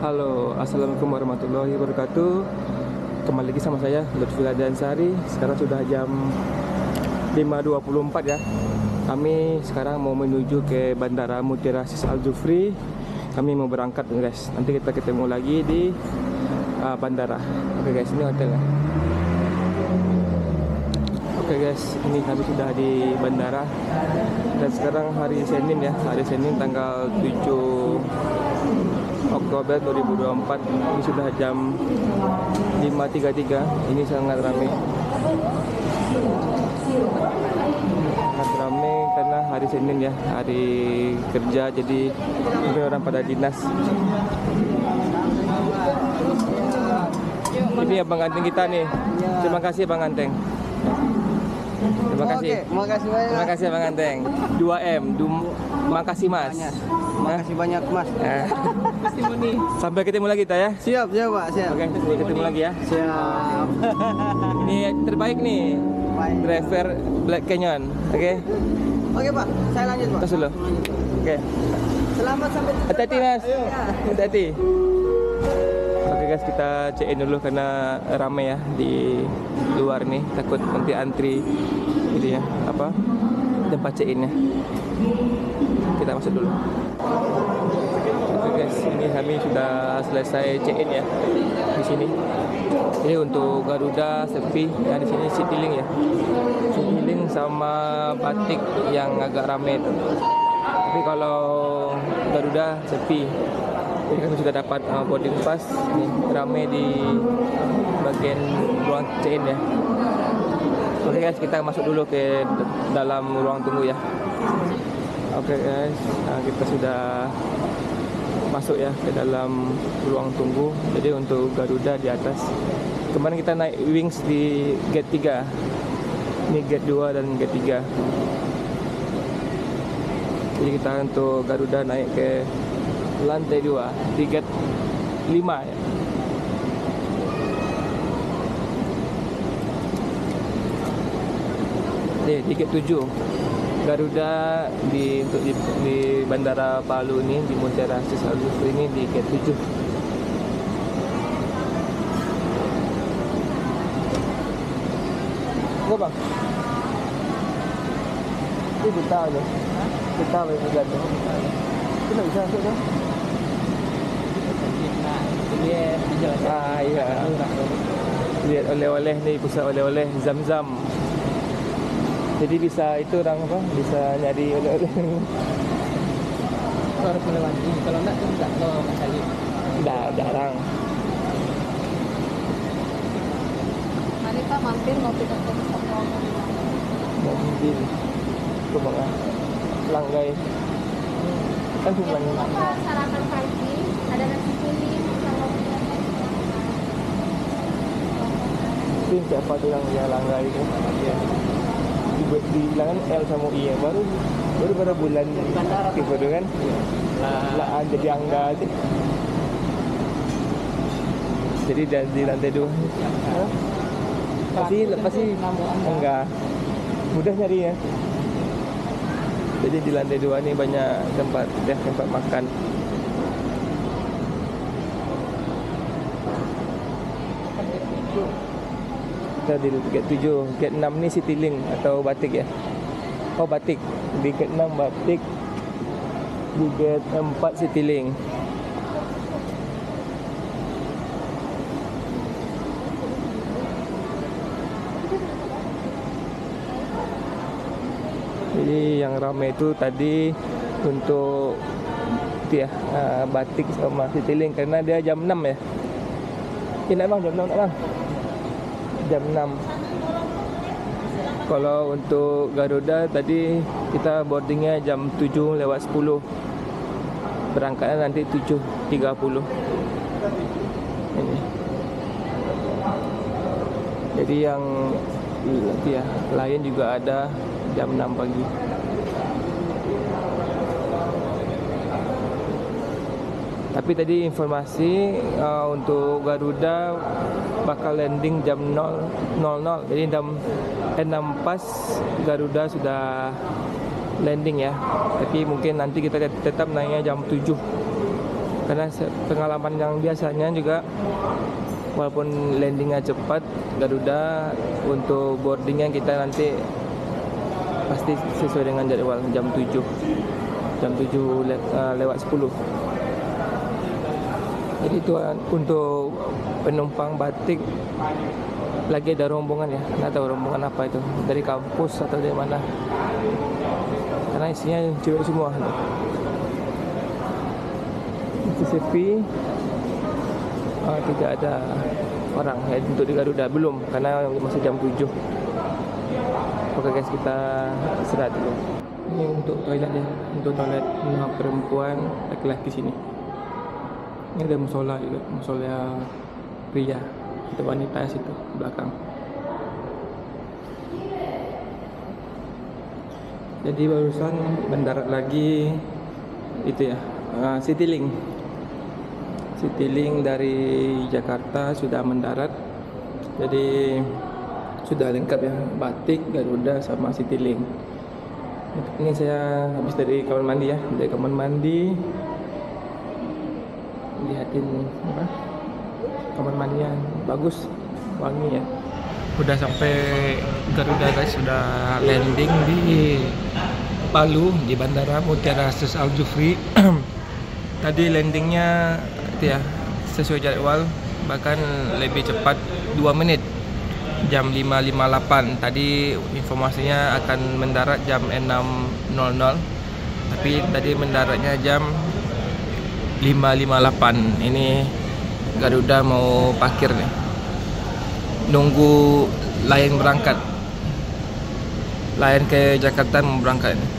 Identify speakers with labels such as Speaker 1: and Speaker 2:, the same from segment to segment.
Speaker 1: Halo, assalamualaikum warahmatullahi wabarakatuh. Kembali lagi sama saya Lutfi Ansari. Sekarang sudah jam 5.24 ya. Kami sekarang mau menuju ke Bandara Mutiara Sis Al Jufri. Kami mau berangkat guys. Nanti kita ketemu lagi di bandara. Oke guys, ini hotelnya. Oke guys, ini kami sudah di bandara. Dan sekarang hari Senin ya. Hari Senin tanggal 7 Oktober 2024. Ini sudah jam 5.33. Ini sangat ramai. Sangat ramai karena hari Senin ya, hari kerja, jadi mungkin orang pada dinas. Ini abang ganteng kita nih. Terima kasih Bang Ganteng. Terima kasih.
Speaker 2: Terima kasih banyak.
Speaker 1: Terima kasih Bang Ganteng. 2M. Makasih Mas.
Speaker 2: Makasih banyak Mas.
Speaker 1: Sampai ketemu lagi kita ya.
Speaker 2: Siap, siap Pak, siap.
Speaker 1: Oke, sampai ketemu lagi ya.
Speaker 2: Siap.
Speaker 1: Ini terbaik nih.
Speaker 2: Baik.
Speaker 1: Driver Black Canyon. Oke.
Speaker 2: Oke Pak, saya lanjut Pak.
Speaker 1: Terus dulu. Oke.
Speaker 2: Selamat sampai tujuan.
Speaker 1: Hati-hati Mas.
Speaker 2: Ya.
Speaker 1: Hati-hati. Oke guys, kita check in dulu karena ramai ya di luar nih. Takut nanti antri gitu ya, apa tempat check innya. Kita masuk dulu. Oke guys, ini kami sudah selesai check in ya di sini. Ini untuk Garuda, Sepi, yang di sini Citylink ya. Citylink sama Batik yang agak ramai itu. Tapi kalau Garuda Sepi. Jadi kami sudah dapat boarding pass. Nih, ramai di bagian ruang check-in ya. Oke guys, kita masuk dulu ke dalam ruang tunggu ya. Oke guys, kita sudah masuk ya ke dalam ruang tunggu. Jadi untuk Garuda di atas. Kemarin kita naik wings di gate 3. Ini gate 2 dan gate 3. Jadi kita untuk Garuda naik ke lantai 2 di gate 5 ya. Di gate 7 Garuda untuk di Bandara Palu ini, di Mutiara Sis Al Jufri ini di gate 7. Apa bang? Ini kita aja. Kita berjalan. Kita bisa masuk kan? Iya. Lihat oleh-oleh nih, pusat oleh-oleh Zam-Zam. Jadi bisa itu orang apa? Bisa nyari oleh-oleh.
Speaker 2: Harus melewati. Kalau enggak tuh enggak tahu Mas Ali.
Speaker 1: Dah jarang.
Speaker 3: Mari Pak mampir ngopi kopi soto.
Speaker 1: Mobil. Coba kan. Langgai. Kan cuma
Speaker 3: Pak sarapan pagi ada nasi kuning sama
Speaker 1: itu siapa tuh yang langgai itu? Ya. Di bilangan L sama I ya. Baru berapa bulan tipe itu kan? Lah jadi angga aja. Jadi di lantai 2. Pasti enggak mudah nyari ya. Jadi di lantai 2 ini banyak tempat makan. Kita di gate 7, gate 6 ni Citylink atau Batik ya. Oh Batik. Di gate 6 Batik. Di gate 4 Citylink. Jadi yang ramai itu tadi untuk itu ya, Batik sama Citylink karena dia jam 6 ya. Nak bang, jam 6 nak bang. Jam 6. Kalau untuk Garuda tadi kita boardingnya jam 7:10. Berangkatnya nanti 7.30. Ini. Jadi yang ya, lain juga ada jam 6 pagi. Tapi tadi informasi untuk Garuda bakal landing jam 00. Jadi jam 6 pas Garuda sudah landing ya. Tapi mungkin nanti kita tetap naiknya jam 7 Karena pengalaman yang biasanya juga, walaupun landingnya cepat Garuda, untuk boardingnya kita nanti pasti sesuai dengan jadwal jam 7 lewat 10. Jadi itu untuk penumpang Batik lagi ada rombongan ya, nggak tahu rombongan apa itu, dari kampus atau dari mana, karena isinya cewek semua. Itu sepi, tidak ada orang ya, untuk di Garuda belum, karena masih jam 7. Oke guys, kita istirahat dulu. Ini untuk toilet ya, untuk toilet perempuan, laki-laki sini. Ini ada musola juga, musola pria, ada wanita situ belakang. Jadi barusan mendarat lagi itu ya, Citylink. Citylink dari Jakarta sudah mendarat. Jadi sudah lengkap ya, Batik, Garuda sama Citylink. Ini saya habis dari kamar mandi ya, dari kamar mandi. Lihatin apa? Kamar mandinya bagus, wangi ya. Udah sampai Garuda guys, sudah landing di Palu di Bandara Mutiara Sis Al Jufri. Tadi landingnya ya sesuai jadwal, bahkan lebih cepat 2 menit, jam 5.58. Tadi informasinya akan mendarat jam 6.00, tapi tadi mendaratnya jam 5.58. Ini Garuda mau parkir nih, nunggu Lion berangkat. Lion ke Jakarta mau berangkat nih.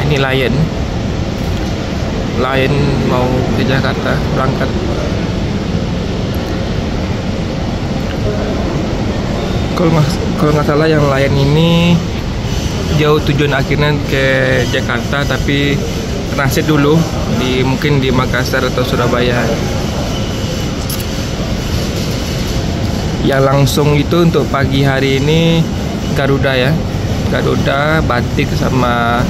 Speaker 1: Ini Lion mau ke Jakarta berangkat. Kalau nggak salah yang Lion ini jauh tujuan akhirnya ke Jakarta, tapi transit dulu mungkin di Makassar atau Surabaya. Yang langsung itu untuk pagi hari ini Garuda ya, Garuda, Batik sama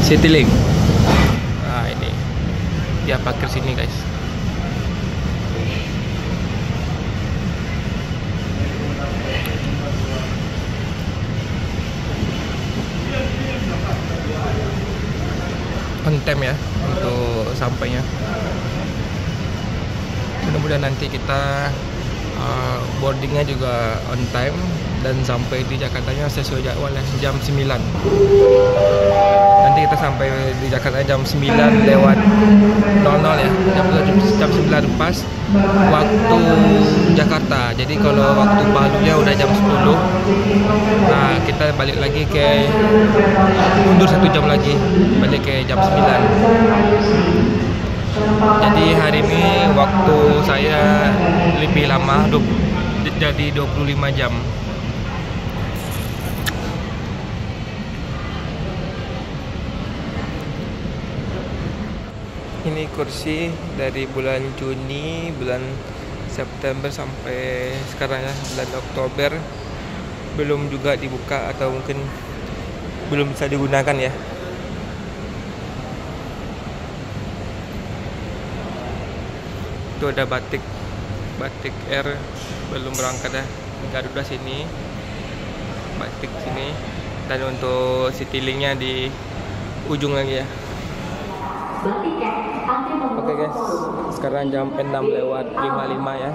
Speaker 1: Citylink. Nah ini dia parkir sini guys. On time ya untuk sampainya. Mudah-mudahan nanti kita boardingnya juga on time dan sampai di Jakartanya sesuai jadwal ya, jam 9. Nanti kita sampai di Jakarta jam 9 lewat 00 ya, jam 9 pas waktu Jakarta. Jadi kalau waktu Palunya udah jam 10. Nah kita balik lagi mundur 1 jam lagi, balik ke jam 9. Jadi hari ini waktu saya lebih lama, jadi 25 jam. Ini kursi dari bulan Juni, bulan September sampai sekarang ya, bulan Oktober belum juga dibuka atau mungkin belum bisa digunakan ya. Itu ada Batik Air belum berangkat ya, Garuda sini, Batik sini, dan untuk Citylink-nya di ujung lagi ya. Oke guys, sekarang jam 6:55 ya,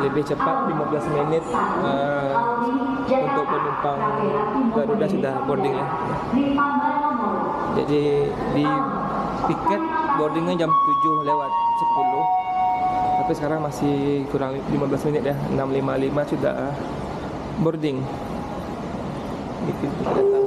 Speaker 1: lebih cepat 15 menit untuk penumpang Garuda sudah boarding ya. Jadi di tiket boardingnya jam 7:10, tapi sekarang masih kurang 15 menit ya, 6:55 sudah boarding di pintu kedatangan.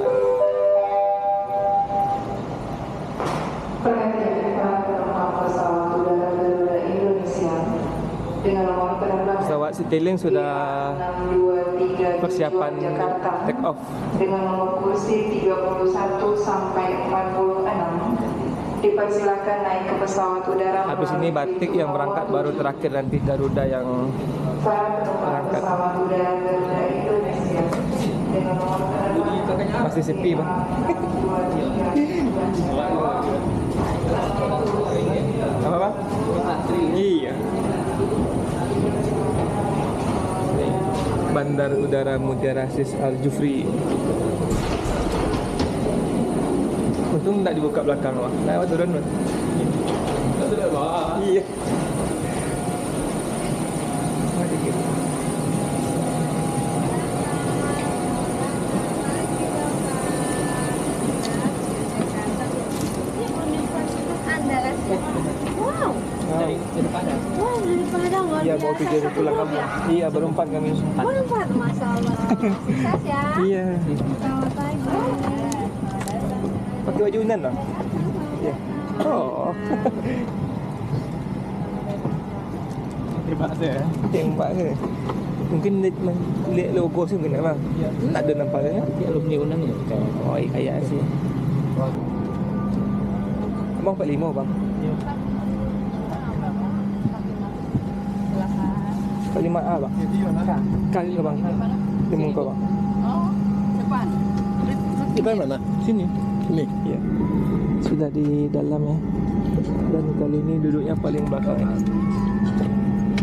Speaker 1: Pesawat Citylink sudah persiapan take off
Speaker 4: dengan nomor kursi 31 sampai 46. Dipersilakan naik ke pesawat udara.
Speaker 1: Habis ini Batik yang berangkat, baru terakhir nanti Garuda yang
Speaker 4: para penumpang
Speaker 1: berangkat.
Speaker 4: pesawat udara Garuda
Speaker 1: Masih sepi bang. Apa bang? Iya. Bandar Udara Mutiara Sis Al Jufri. Untung tak dibuka belakang bang. Nah, turun bang. Iya.
Speaker 3: Wow.
Speaker 2: Dari Padang.
Speaker 3: Wow, dari Padang luar
Speaker 1: Iya,
Speaker 3: biasa.
Speaker 1: bawa 3 pulang kami. Iya, berempat kami.
Speaker 3: Berempat, Masya Allah. Sukses ya.
Speaker 1: Iya.
Speaker 3: Selamat pagi.
Speaker 1: Pakai baju unan lah. Iya. Oh.
Speaker 2: Terima kasih ya.
Speaker 1: Tembak ke? Mungkin lihat logo sih mungkin bang. Tak ada nampak kan?
Speaker 2: Dia alumni Unang ya.
Speaker 1: Oh, kayak sih. Abang 45 bang. 45A bang. Kali ke bang. Di muka bang.
Speaker 3: Oh, depan.
Speaker 2: Depan mana?
Speaker 1: Sini.
Speaker 2: Sini.
Speaker 1: Iya. Sudah di dalam ya. Dan kali ini duduknya paling belakang ya.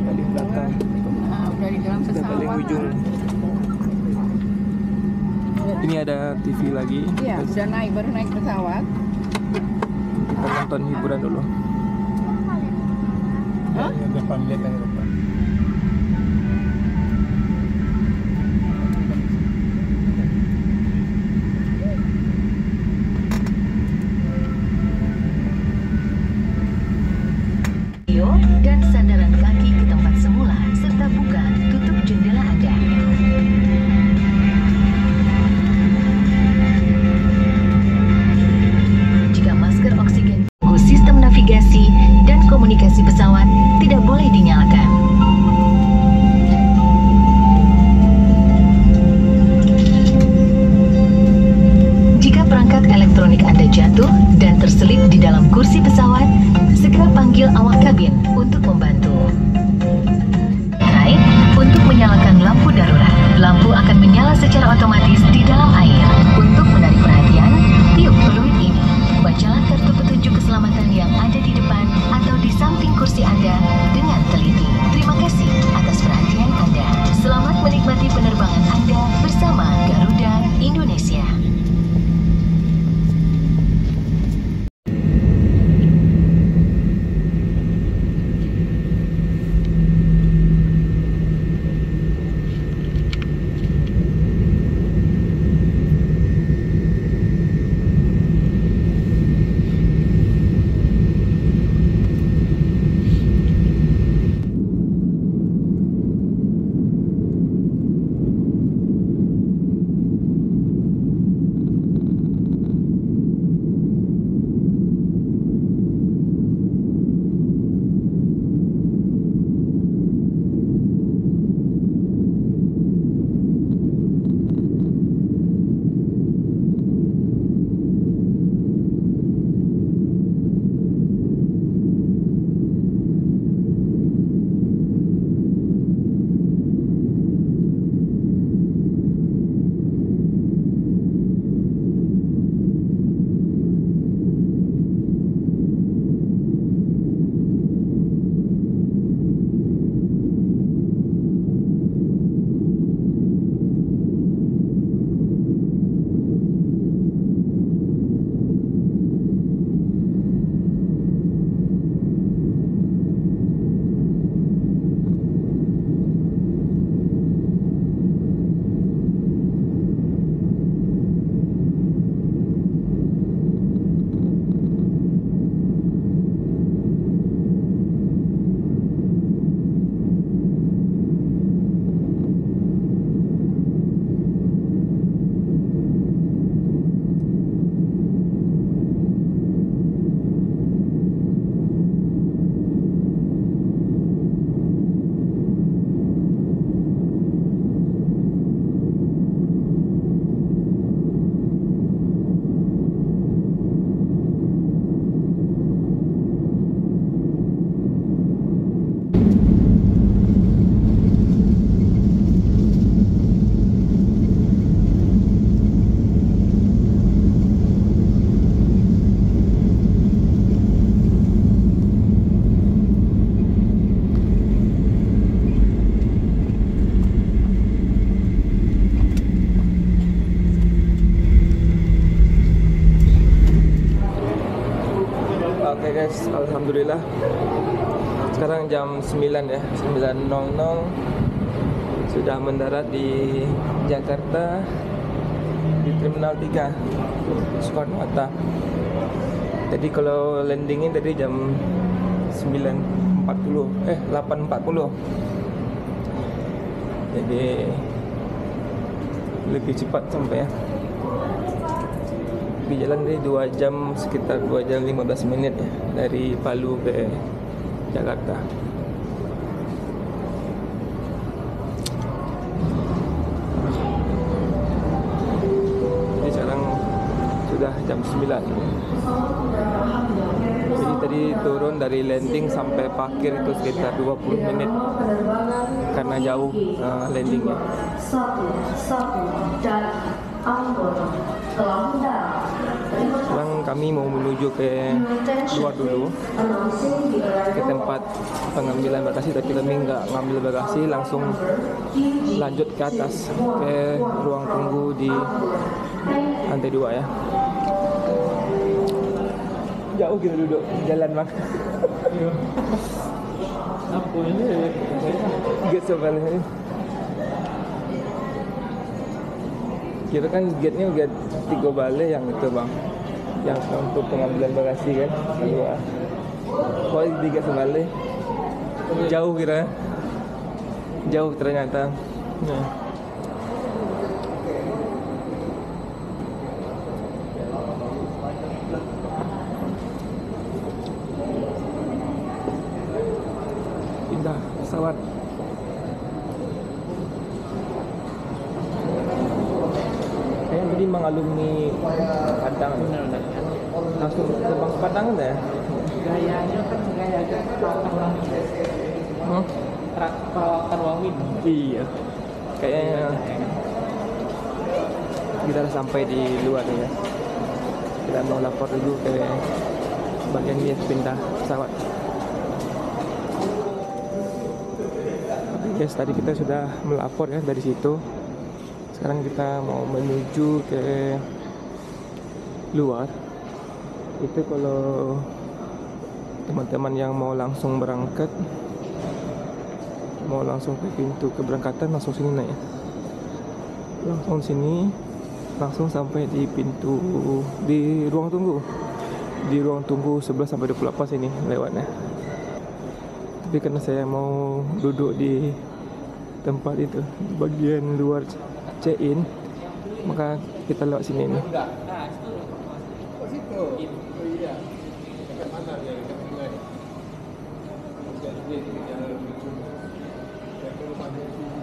Speaker 1: Paling belakang.
Speaker 3: Udah di dalam
Speaker 1: Sudah paling ujung. Ini ada TV lagi.
Speaker 3: Iya, sudah naik, baru naik pesawat.
Speaker 1: Kita nonton hiburan dulu.
Speaker 3: Hah?
Speaker 2: Depan lihat yang depan.
Speaker 5: Dan sandaran kaki ke tempat semula serta buka tutup jendela Anda. Jika masker oksigen, sistem navigasi dan komunikasi pesawat tidak boleh dinyalakan. Jika perangkat elektronik Anda jatuh dan terselip di dalam kursi pesawat, segera panggil awak kabin untuk membantu. Naik untuk menyalakan lampu darurat. Lampu akan menyala secara otomatis di dalam air. Untuk menarik perhatian, tiup peluit ini. Bacalah kartu petunjuk keselamatan yang ada di depan atau di samping kursi Anda dengan teliti. Terima kasih atas perhatian Anda. Selamat menikmati penerbangan Anda bersama Garuda Indonesia.
Speaker 1: guys, alhamdulillah. Sekarang jam 9 ya, 9.00. Sudah mendarat di Jakarta di Terminal 3 Soekarno-Hatta. Jadi kalau landingnya tadi jam 8.40. Jadi lebih cepat sampai ya. Di jalan dari 2 jam, sekitar 2 jam 15 menit ya, dari Palu ke Jakarta. Jadi sekarang sudah jam 9. Jadi tadi turun dari landing sampai parkir itu sekitar 20 menit karena jauh landingnya. Sekarang kami mau menuju ke luar dulu, ke tempat pengambilan bagasi, tapi kami nggak ngambil bagasi, langsung lanjut ke atas ke ruang tunggu di lantai 2 ya. Jauh kita duduk jalan bang.
Speaker 2: Apa ini?
Speaker 1: Gate sebenarnya. Kira kan gate-nya gate 3 balai yang itu bang, yang untuk pengambilan bagasi kan kedua. Kok di gate sebalai jauh kira, jauh ternyata. Nah. Pindah pesawat. Saya tadi mengalumi Padang. Langsung terbang ke Padang dah.
Speaker 2: Gayanya kan gaya orang perawatan wawin.
Speaker 1: Iya. Kayaknya kita dah sampai di luar nih ya. Kita mau lapor dulu ke bagian dia pindah pesawat. Guys, tadi kita sudah melapor ya dari situ. Sekarang kita mau menuju ke luar. Itu kalau teman-teman yang mau langsung berangkat, mau langsung ke pintu keberangkatan, langsung sini naik ya. Langsung sini, langsung sampai di pintu, di ruang tunggu. Di ruang tunggu 11 sampai 28 sini lewatnya. Tapi karena saya mau duduk di tempat itu, bagian luar check-in, maka kita lewat sini nih.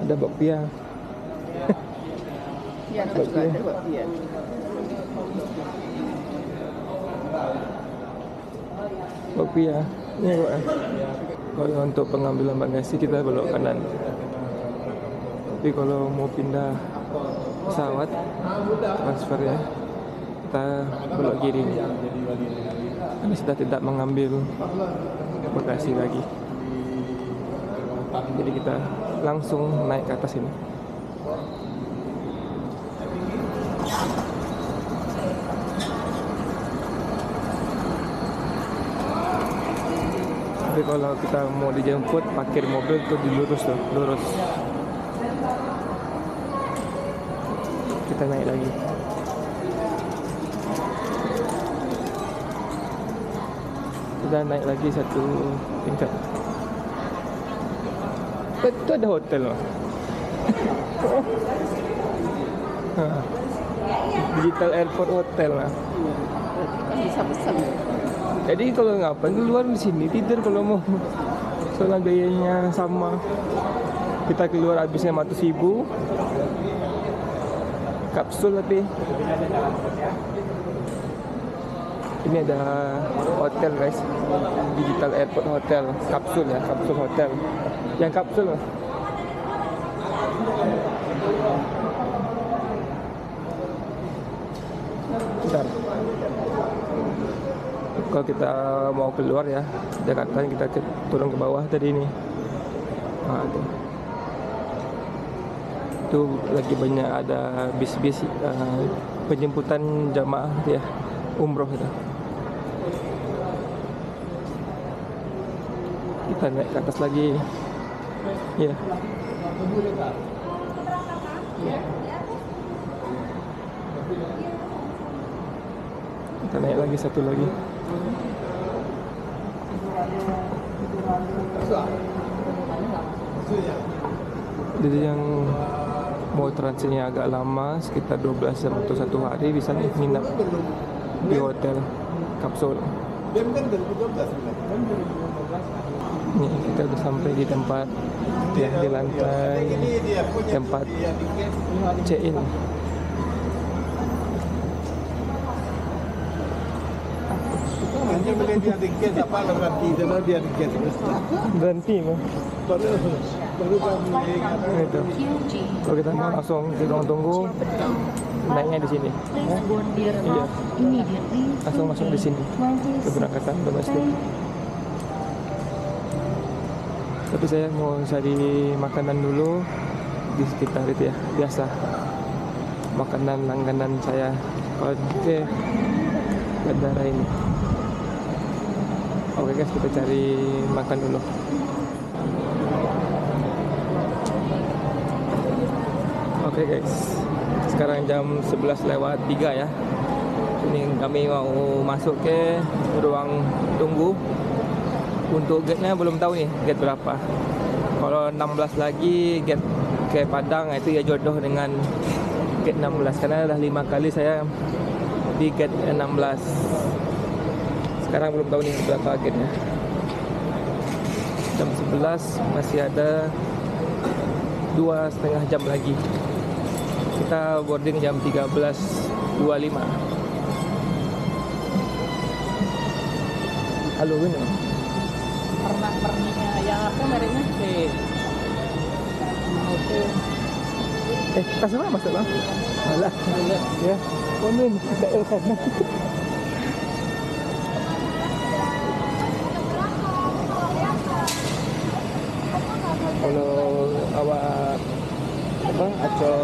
Speaker 1: Ada bakpia.
Speaker 3: Ya, juga ada bakpia.
Speaker 1: Bakpia. Ini kok. Kalau untuk pengambilan bagasi kita belok kanan. Tapi kalau mau pindah pesawat transfer ya, kita belok kiri. Kami sudah tidak mengambil bagasi lagi. Jadi kita langsung naik ke atas ini. Tapi kalau kita mau dijemput, parkir mobil tuh dilurus tuh, lurus. Kita naik lagi. Kita naik lagi satu tingkat. Itu ada hotel loh. Digital Airport Hotel lah.
Speaker 3: Kan bisa pesan.
Speaker 1: Jadi kalau ngapain keluar di sini tidur kalau mau. Soalnya gayanya sama. Kita keluar habisnya 100.000. Kapsul tapi. Ini ada hotel guys, Digital Airport Hotel, kapsul ya, kapsul hotel. Yang kapsul lah. Bentar. Kalau kita mau keluar ya Jakarta, kita turun ke bawah tadi ini. Nah, itu lagi banyak ada bis-bis penjemputan jamaah ya umroh itu. Kita naik ke atas lagi. Ya. Kita naik lagi satu lagi. Jadi yang mau transitnya agak lama, sekitar 12 jam atau 1 hari, bisa nih nginap di hotel kapsul. Nih kita udah sampai di tempat yang di lantai tempat check-in.
Speaker 6: Hanya boleh dia tiket apa berarti dia tiket
Speaker 1: Berhenti mah.
Speaker 6: baru kami
Speaker 1: Itu. Kalau kita mau langsung di ruang tunggu, naiknya di sini. Iya. Langsung masuk di sini. Keberangkatan domestik. Tapi saya mau cari makanan dulu di sekitar itu ya, biasa. Makanan langganan saya kalau di bandara ini. Oke guys, kita cari makan dulu. Oke guys, sekarang jam 11:03 ya. Ini kami mau masuk ke ruang tunggu. Untuk gate-nya belum tahu nih gate berapa. Kalau 16 lagi gate ke Padang, itu ya jodoh dengan gate 16 karena dah 5 kali saya di gate 16. Sekarang belum tahu nih berapa gate-nya. Jam 11 masih ada 2,5 jam lagi. Kita boarding jam 13.25. Halo Win.
Speaker 2: Perniknya yang apa mereknya?
Speaker 1: Tas mana masuk bang? Alah, ya. Konon tak elok. Kalau awak apa atau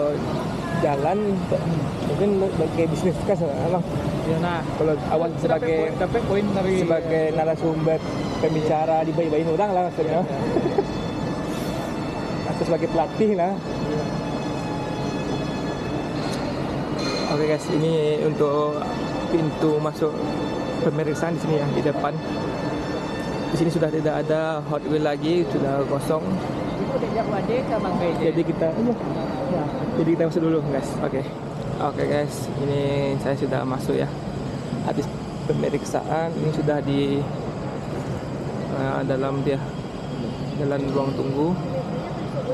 Speaker 1: jalan mungkin sebagai bisnis kas bang.
Speaker 2: Ya nah,
Speaker 1: Kalau awak sebagai
Speaker 2: dapat poin dari
Speaker 1: narasumber pembicara dibayi-bayin orang lah maksudnya. Atau sebagai pelatih lah. Oke guys, ini untuk pintu masuk pemeriksaan di sini ya, di depan. Di sini sudah tidak ada Hot Wheel lagi, sudah kosong.
Speaker 2: itu udah jak wade ke Bang Beje.
Speaker 1: Jadi kita masuk dulu guys. Oke guys, ini saya sudah masuk ya. Habis pemeriksaan ini sudah di dalam ruang tunggu.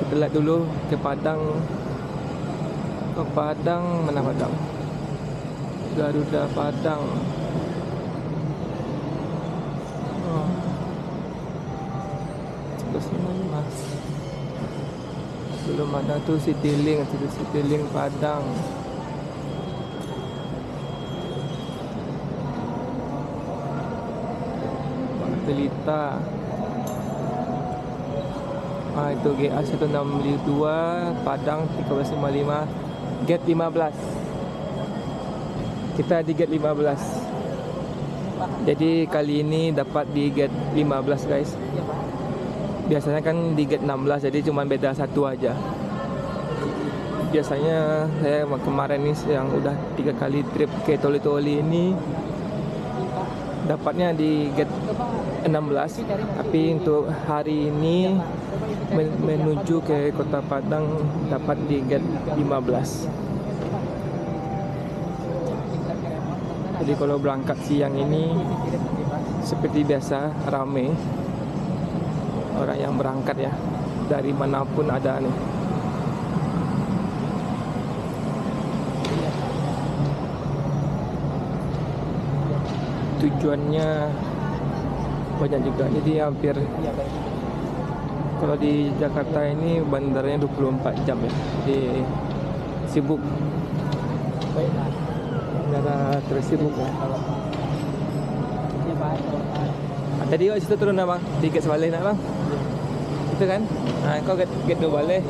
Speaker 1: Kita lihat dulu ke Padang. Mana Padang? Garuda Padang. Terus ini mas. Belum ada tuh Citylink Padang. Telita. Itu GA 162 Padang 1355 gate 15. Kita di gate 15. Jadi kali ini dapat di gate 15 guys. Biasanya kan di gate 16, jadi cuma beda satu aja. Biasanya saya kemarin nih yang udah 3 kali trip ke Toli-Toli ini dapatnya di gate 16, tapi untuk hari ini menuju ke Kota Padang dapat di gate 15. Jadi kalau berangkat siang ini seperti biasa ramai orang yang berangkat ya, dari manapun ada nih. Tujuannya banyak juga, jadi hampir, kalau di Jakarta ini bandaranya 24 jam ya, jadi sibuk, bandara tersibuk ya. Tadi awak situ turun abang, di gate sebalik nak bang, itu kan? Kau gate 2 balik.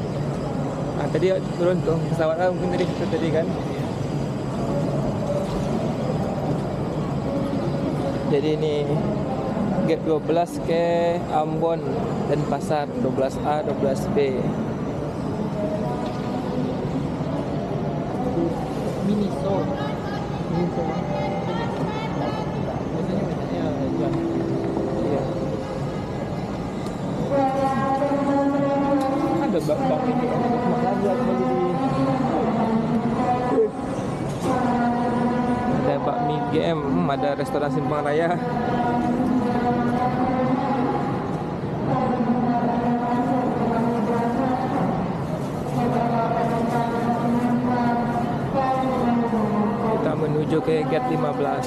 Speaker 1: Tadi awak turun tu pesawat lah mungkin tadi kan. Jadi ini gate 12 ke Ambon dan Pasar 12A 12B.
Speaker 2: Miniso.
Speaker 1: Miniso.
Speaker 2: Biasanya banyaknya jual.
Speaker 1: Iya. Ada bak ini makan buat ada bakmi GM, ada restoran Simpang Raya. Kita menuju ke gate 15.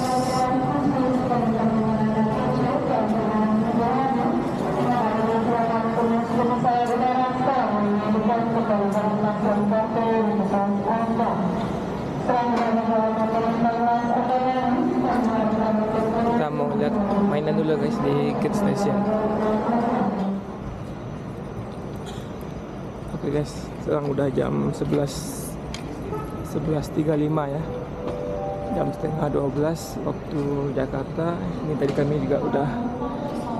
Speaker 1: Kita mau lihat mainan dulu guys di Gate Station. Oke guys, sekarang udah jam 11.35 ya. Jam setengah 12 waktu Jakarta. Ini tadi kami juga udah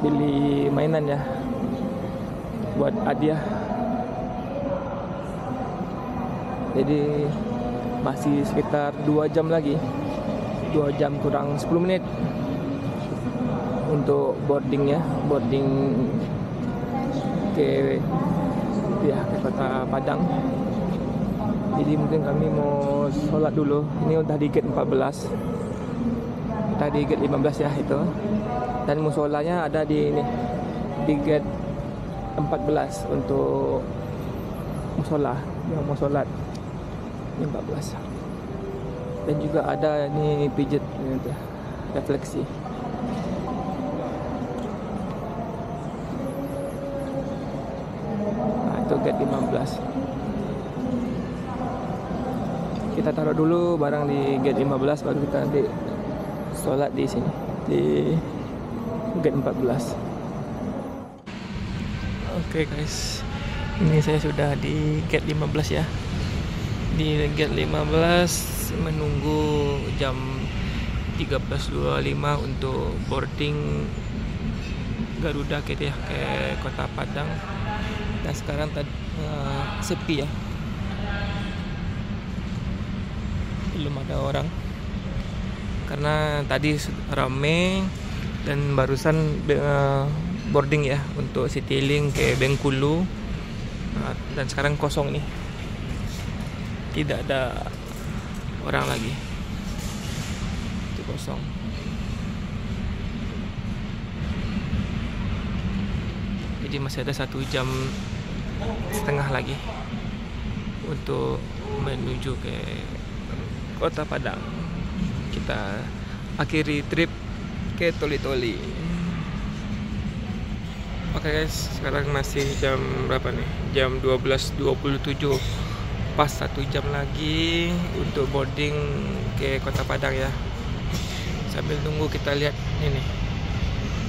Speaker 1: beli mainan ya buat hadiah. Jadi masih sekitar 2 jam lagi, 2 jam kurang 10 menit untuk boarding ya, boarding ke Kota Padang. Jadi mungkin kami mau sholat dulu. Ini udah di gate 14, kita di gate 15 ya itu, dan musolanya ada di ini di gate 14 untuk musola yang mau sholat. 14. Dan juga ada ini pijat refleksi. Nah, itu gate 15. Kita taruh dulu barang di gate 15, baru kita nanti sholat di sini di gate 14. Oke guys, ini saya sudah di gate 15 ya. Di gate 15 menunggu jam 13.25 untuk boarding Garuda ke Kota Padang. Dan sekarang sepi ya, belum ada orang karena tadi rame, dan barusan boarding ya untuk Citylink ke Bengkulu. Dan sekarang kosong nih, tidak ada orang lagi, itu kosong. Jadi masih ada 1 jam setengah lagi untuk menuju ke Kota Padang. Kita akhiri trip ke Toli-Toli. Oke guys, sekarang masih jam berapa nih? Jam 12.27. Pas 1 jam lagi untuk boarding ke Kota Padang ya. Sambil nunggu kita lihat ini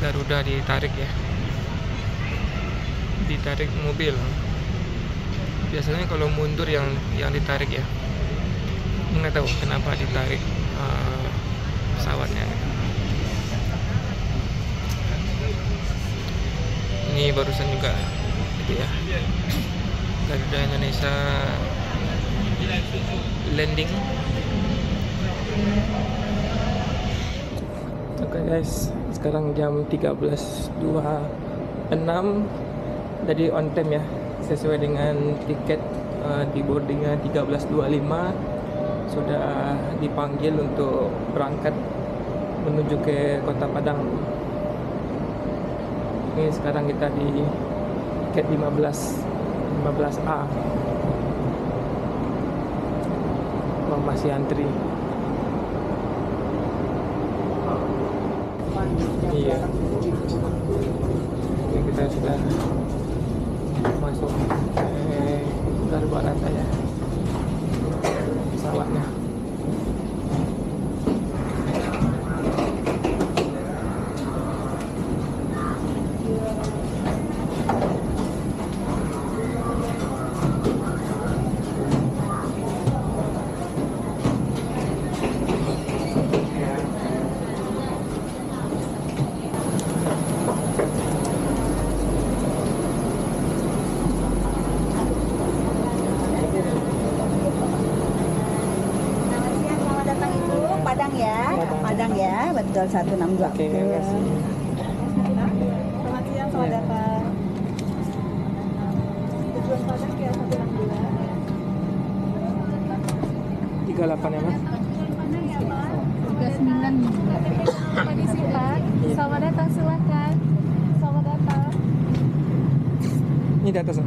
Speaker 1: Garuda ditarik ya, ditarik mobil. Biasanya kalau mundur yang ditarik ya, nggak tahu kenapa ditarik pesawatnya. Ini barusan juga gitu ya, Garuda Indonesia landing. Oke guys, sekarang jam 13.26. Jadi on time ya, sesuai dengan tiket di boardingnya 13.25. Sudah dipanggil untuk berangkat menuju ke Kota Padang. Ini sekarang kita di gate 15A. Masih antri. Iya. Ini kita sudah masuk ke Garuda ya, pesawatnya.
Speaker 7: Padang ya, Padang ya, betul 162.
Speaker 1: Oke, terima kasih.
Speaker 3: Selamat siang, selamat datang. Tujuan Padang ya 162.
Speaker 1: 38 ya Mas?
Speaker 3: 39. Permisi Pak, selamat datang silakan. Selamat datang.
Speaker 1: Ini di atas.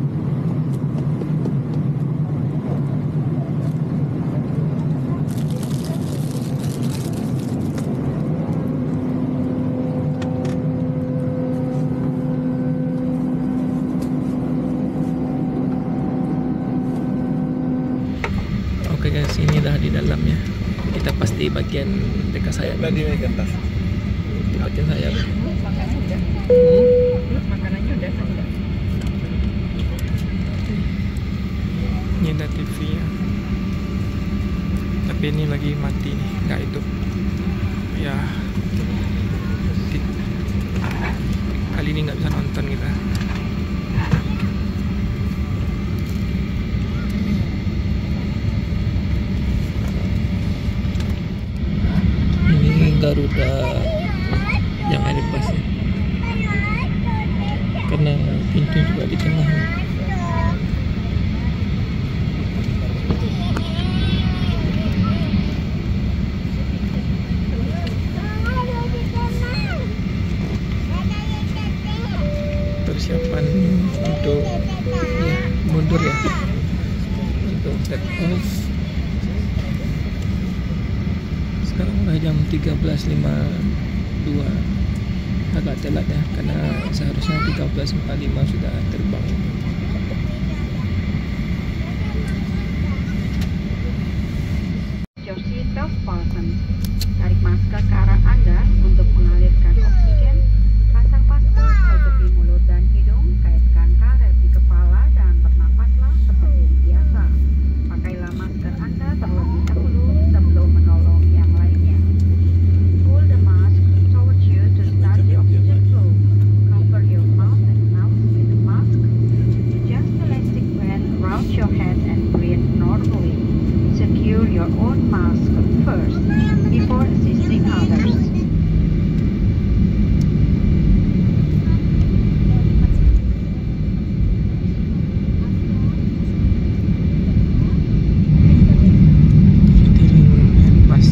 Speaker 1: Oke guys, ini dah di dalam ya. Kita pasti bagian dekat sayap.
Speaker 6: Tadi naik ke atas.
Speaker 1: Di bagian sayap.
Speaker 2: Makanannya udah.
Speaker 1: Ini ada TV ya. Tapi ini lagi mati nih, nggak hidup. Ya. Kali ini nggak bisa nonton kita. Ini Garuda yang ada pasnya. Karena pintu juga di tengah. Persiapan untuk ya, mundur ya, untuk take off. Sekarang udah jam 13.52, agak telat ya, karena seharusnya 13.45 sudah terbang.
Speaker 4: Your seatbelt fastened. Tarik masker ke arah Anda untuk mengalirkan oksigen. Pasang masker menutupi mulut dan hidung. Kaitkan karet di kepala dan bernapaslah seperti biasa. Pakailah masker Anda terlebih dahulu sebelum menolong yang lainnya. Pull the mask towards you to start the oxygen flow. Cover your mouth and nose with the mask. Adjust the elastic band around your head and breathe normally. Secure your own mask first before assisting others.
Speaker 1: Pas.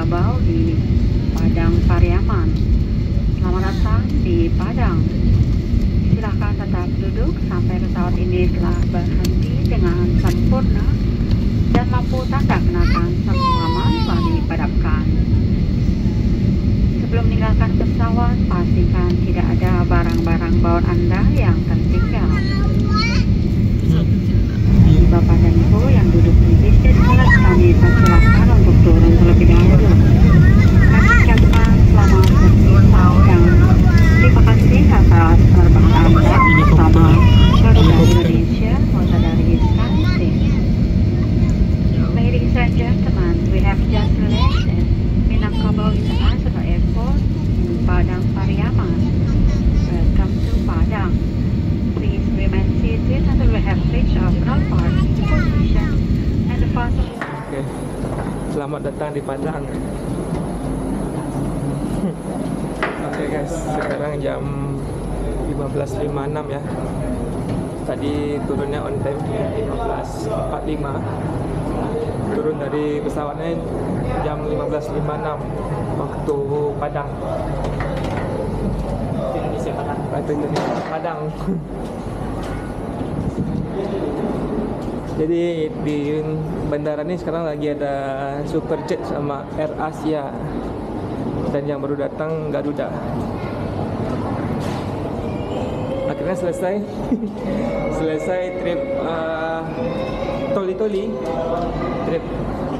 Speaker 4: Minangkabau di Padang Pariaman. Selamat datang di Padang. Silakan tetap duduk sampai pesawat ini telah berhenti dengan sempurna dan lampu tanda kenakan selamat telah dipadamkan. Sebelum meninggalkan pesawat, pastikan tidak ada barang-barang bawaan Anda yang tertinggal. Bapak dan Ibu yang duduk di bis kelas, kami persilakan untuk turun terlebih dahulu. Kami ucapkan selamat bertugas dan terima kasih atas penerbangan Anda bersama Garuda Indonesia Monsadari Skyteam. Ladies and gentlemen, we have just landed Minangkabau International Airport in Padang Pariaman. Welcome to Padang. Please remain seated until we have reached our parking position and the fasten.
Speaker 1: Oke, selamat datang di Padang. Oke guys, sekarang jam 15.56 ya. Tadi turunnya on time 15.45. Turun dari pesawatnya jam 15.56 waktu Padang. Waktu Indonesia Padang. Jadi di bandara ini sekarang lagi ada Superjet sama Air Asia, dan yang baru datang Garuda. Akhirnya selesai trip Toli-Toli. Trip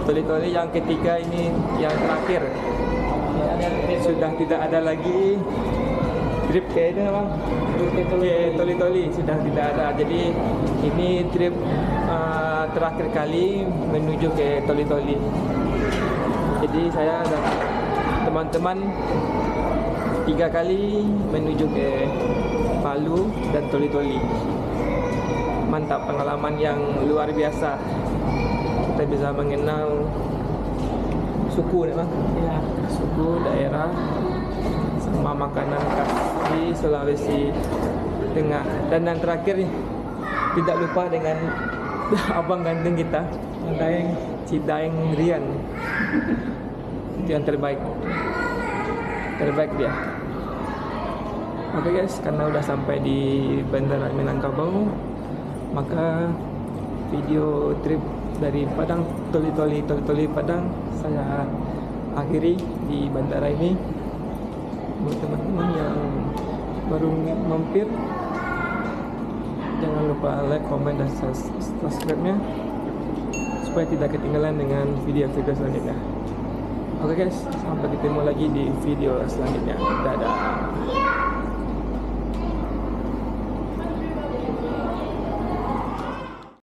Speaker 1: Toli-Toli yang ketiga ini, yang terakhir. Sudah tidak ada lagi trip kayak itu bang, Toli-Toli sudah tidak ada. Jadi ini trip terakhir kali menuju ke Toli-Toli. Jadi saya dan teman-teman 3 kali menuju ke Palu dan Toli-Toli. Mantap, pengalaman yang luar biasa. Kita bisa mengenal suku bang, ya, suku daerah sama makanan khas di Sulawesi Tengah. Dan yang terakhir tidak lupa dengan abang ganteng kita, Cidaeng Rian. Itu yang terbaik dia. Oke guys, karena udah sampai di Bandara Minangkabau, maka video trip dari Padang Toli-Toli Padang saya akhiri di bandara ini. Buat teman-teman yang baru mampir, jangan lupa like, comment, dan subscribe-nya supaya tidak ketinggalan dengan video-video selanjutnya. Oke guys, sampai ketemu lagi di video selanjutnya. Dadah.